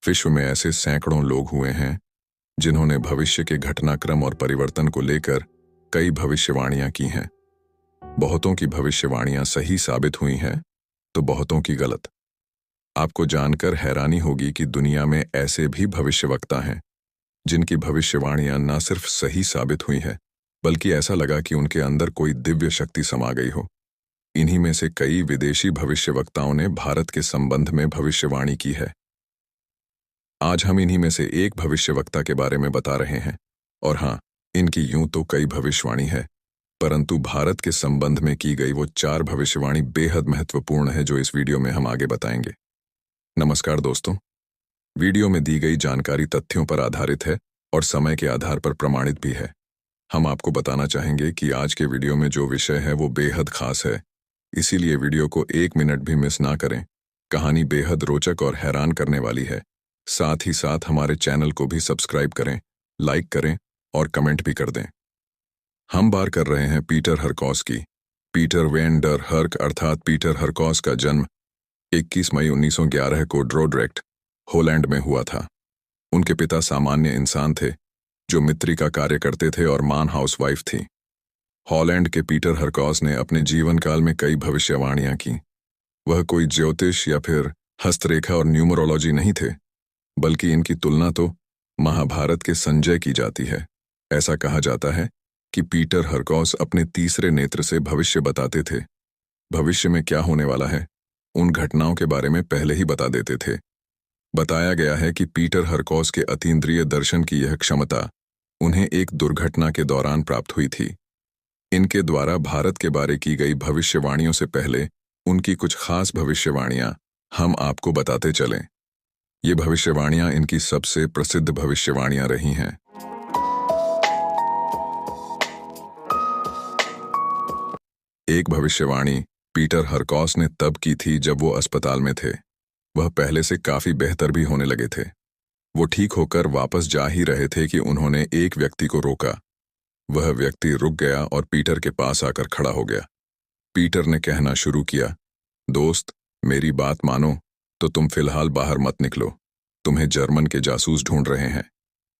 विश्व में ऐसे सैकड़ों लोग हुए हैं जिन्होंने भविष्य के घटनाक्रम और परिवर्तन को लेकर कई भविष्यवाणियां की हैं। बहुतों की भविष्यवाणियां सही साबित हुई हैं तो बहुतों की गलत। आपको जानकर हैरानी होगी कि दुनिया में ऐसे भी भविष्यवक्ता हैं जिनकी भविष्यवाणियां न सिर्फ सही साबित हुई हैं बल्कि ऐसा लगा कि उनके अंदर कोई दिव्य शक्ति समा गई हो। इन्हीं में से कई विदेशी भविष्यवक्ताओं ने भारत के संबंध में भविष्यवाणी की है। आज हम इन्हीं में से एक भविष्यवक्ता के बारे में बता रहे हैं। और हाँ, इनकी यूं तो कई भविष्यवाणी है, परंतु भारत के संबंध में की गई वो 4 भविष्यवाणी बेहद महत्वपूर्ण है जो इस वीडियो में हम आगे बताएंगे। नमस्कार दोस्तों, वीडियो में दी गई जानकारी तथ्यों पर आधारित है और समय के आधार पर प्रमाणित भी है। हम आपको बताना चाहेंगे कि आज के वीडियो में जो विषय है वो बेहद खास है, इसीलिए वीडियो को 1 मिनट भी मिस ना करें। कहानी बेहद रोचक और हैरान करने वाली है। साथ ही साथ हमारे चैनल को भी सब्सक्राइब करें, लाइक करें और कमेंट भी कर दें। हम बात कर रहे हैं पीटर हरकॉस की। पीटर वैन डर हर्क अर्थात पीटर हरकॉस का जन्म 21 मई 1911 को ड्रोड्रेक्ट, हॉलैंड में हुआ था। उनके पिता सामान्य इंसान थे जो मित्री का कार्य करते थे और मां हाउसवाइफ थी। हॉलैंड के पीटर हरकॉस ने अपने जीवन काल में कई भविष्यवाणियां की। वह कोई ज्योतिष या फिर हस्तरेखा और न्यूमरोलॉजी नहीं थे, बल्कि इनकी तुलना तो महाभारत के संजय की जाती है। ऐसा कहा जाता है कि पीटर हरकॉस अपने तीसरे नेत्र से भविष्य बताते थे। भविष्य में क्या होने वाला है उन घटनाओं के बारे में पहले ही बता देते थे। बताया गया है कि पीटर हरकॉस के अतीन्द्रिय दर्शन की यह क्षमता उन्हें एक दुर्घटना के दौरान प्राप्त हुई थी। इनके द्वारा भारत के बारे की गई भविष्यवाणियों से पहले उनकी कुछ खास भविष्यवाणियां हम आपको बताते चलें। ये भविष्यवाणियां इनकी सबसे प्रसिद्ध भविष्यवाणियां रही हैं। एक भविष्यवाणी पीटर हरकॉस ने तब की थी जब वो अस्पताल में थे। वह पहले से काफी बेहतर भी होने लगे थे। वो ठीक होकर वापस जा ही रहे थे कि उन्होंने एक व्यक्ति को रोका। वह व्यक्ति रुक गया और पीटर के पास आकर खड़ा हो गया। पीटर ने कहना शुरू किया, दोस्त, मेरी बात मानो तो तुम फिलहाल बाहर मत निकलो। तुम्हें जर्मन के जासूस ढूंढ रहे हैं।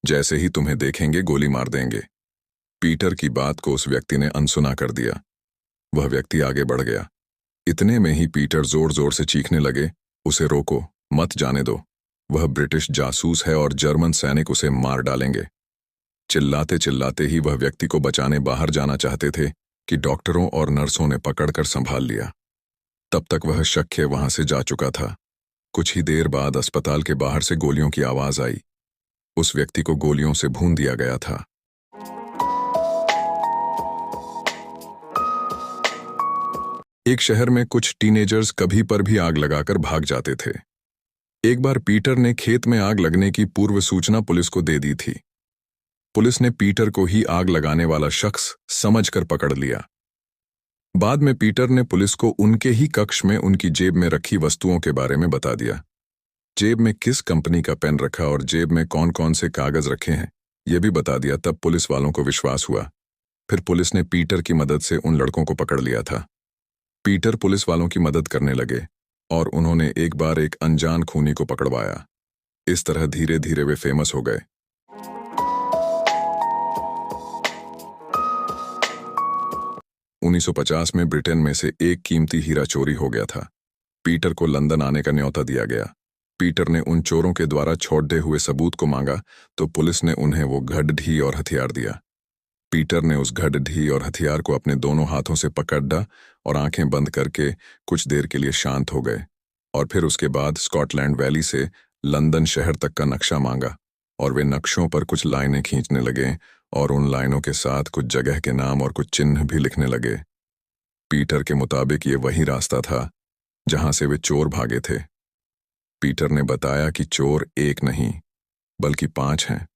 जैसे ही तुम्हें देखेंगे गोली मार देंगे। पीटर की बात को उस व्यक्ति ने अनसुना कर दिया। वह व्यक्ति आगे बढ़ गया। इतने में ही पीटर जोर जोर से चीखने लगे, उसे रोको, मत जाने दो। वह ब्रिटिश जासूस है और जर्मन सैनिक उसे मार डालेंगे। चिल्लाते चिल्लाते ही वह व्यक्ति को बचाने बाहर जाना चाहते थे कि डॉक्टरों और नर्सों ने पकड़कर संभाल लिया। तब तक वह शख्य वहां से जा चुका था। कुछ ही देर बाद अस्पताल के बाहर से गोलियों की आवाज आई। उस व्यक्ति को गोलियों से भून दिया गया था। एक शहर में कुछ टीनेजर्स कभी पर भी आग लगाकर भाग जाते थे। एक बार पीटर ने खेत में आग लगने की पूर्व सूचना पुलिस को दे दी थी। पुलिस ने पीटर को ही आग लगाने वाला शख्स समझकर पकड़ लिया। बाद में पीटर ने पुलिस को उनके ही कक्ष में उनकी जेब में रखी वस्तुओं के बारे में बता दिया। जेब में किस कंपनी का पेन रखा और जेब में कौन कौन से कागज रखे हैं यह भी बता दिया। तब पुलिस वालों को विश्वास हुआ। फिर पुलिस ने पीटर की मदद से उन लड़कों को पकड़ लिया था। पीटर पुलिस वालों की मदद करने लगे और उन्होंने एक बार एक अनजान खूनी को पकड़वाया। इस तरह धीरे धीरे वे फेमस हो गए। उन्नीस 1950 में ब्रिटेन में से एक कीमती हीरा चोरी हो गया था। पीटर को लंदन आने का न्योता दिया गया। पीटर ने उन चोरों के द्वारा छोड़े हुए सबूत को मांगा तो पुलिस ने उन्हें वो घड़ी और हथियार दिया। पीटर ने उस घड़ी और हथियार को अपने दोनों हाथों से पकड़ा और आंखें बंद करके कुछ देर के लिए शांत हो गए। और फिर उसके बाद स्कॉटलैंड वैली से लंदन शहर तक का नक्शा मांगा और वे नक्शों पर कुछ लाइनें खींचने लगे और उन लाइनों के साथ कुछ जगह के नाम और कुछ चिन्ह भी लिखने लगे। पीटर के मुताबिक ये वही रास्ता था जहां से वे चोर भागे थे। पीटर ने बताया कि चोर एक नहीं बल्कि 5 हैं,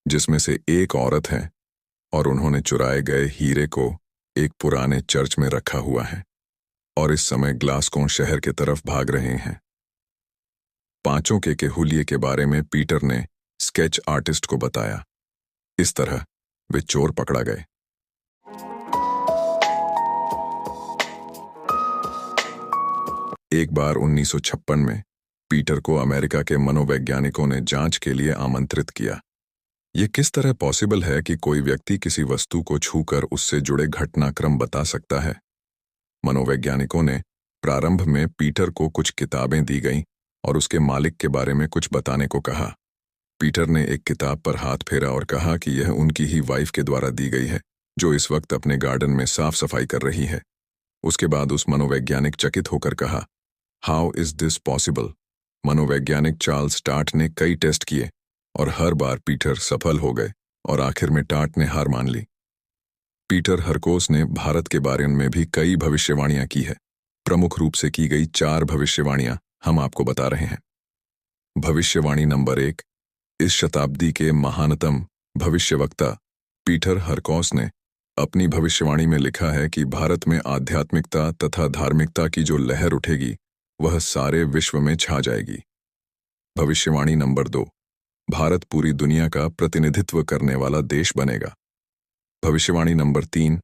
जिसमें से एक औरत है और उन्होंने चुराए गए हीरे को एक पुराने चर्च में रखा हुआ है और इस समय ग्लासगो शहर के तरफ भाग रहे हैं। 5 के हुलिये के बारे में पीटर ने स्केच आर्टिस्ट को बताया। इस तरह वे चोर पकड़ा गए। एक बार 1956 में पीटर को अमेरिका के मनोवैज्ञानिकों ने जांच के लिए आमंत्रित किया। ये किस तरह पॉसिबल है कि कोई व्यक्ति किसी वस्तु को छूकर उससे जुड़े घटनाक्रम बता सकता है? मनोवैज्ञानिकों ने प्रारंभ में पीटर को कुछ किताबें दी गईं और उसके मालिक के बारे में कुछ बताने को कहा। पीटर ने एक किताब पर हाथ फेरा और कहा कि यह उनकी ही वाइफ के द्वारा दी गई है, जो इस वक्त अपने गार्डन में साफ सफाई कर रही है। उसके बाद उस मनोवैज्ञानिक चकित होकर कहा, हाउ इज दिस पॉसिबल? मनोवैज्ञानिक चार्ल्स टार्ट ने कई टेस्ट किए और हर बार पीटर सफल हो गए और आखिर में टार्ट ने हार मान ली। पीटर हरकोस ने भारत के बारे में भी कई भविष्यवाणियां की है। प्रमुख रूप से की गई 4 भविष्यवाणियां हम आपको बता रहे हैं। भविष्यवाणी नंबर 1। इस शताब्दी के महानतम भविष्यवक्ता पीटर हरकोस ने अपनी भविष्यवाणी में लिखा है कि भारत में आध्यात्मिकता तथा धार्मिकता की जो लहर उठेगी वह सारे विश्व में छा जाएगी। भविष्यवाणी नंबर 2। भारत पूरी दुनिया का प्रतिनिधित्व करने वाला देश बनेगा। भविष्यवाणी नंबर 3।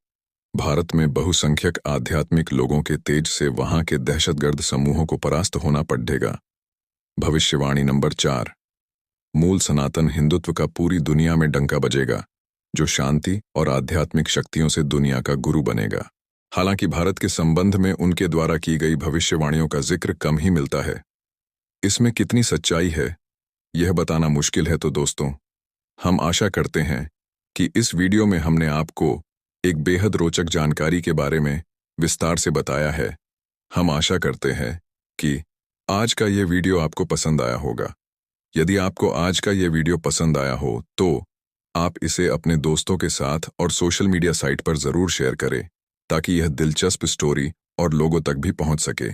भारत में बहुसंख्यक आध्यात्मिक लोगों के तेज से वहां के दहशतगर्द समूहों को परास्त होना पड़ेगा। भविष्यवाणी नंबर 4। मूल सनातन हिंदुत्व का पूरी दुनिया में डंका बजेगा, जो शांति और आध्यात्मिक शक्तियों से दुनिया का गुरु बनेगा। हालांकि भारत के संबंध में उनके द्वारा की गई भविष्यवाणियों का जिक्र कम ही मिलता है। इसमें कितनी सच्चाई है, यह बताना मुश्किल है। तो दोस्तों, हम आशा करते हैं कि इस वीडियो में हमने आपको एक बेहद रोचक जानकारी के बारे में विस्तार से बताया है। हम आशा करते हैं कि आज का ये वीडियो आपको पसंद आया होगा। यदि आपको आज का ये वीडियो पसंद आया हो तो आप इसे अपने दोस्तों के साथ और सोशल मीडिया साइट पर ज़रूर शेयर करें, ताकि यह दिलचस्प स्टोरी और लोगों तक भी पहुंच सके।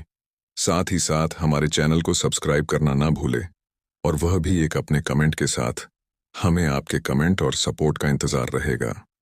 साथ ही साथ हमारे चैनल को सब्सक्राइब करना ना भूलें, और वह भी एक अपने कमेंट के साथ। हमें आपके कमेंट और सपोर्ट का इंतज़ार रहेगा।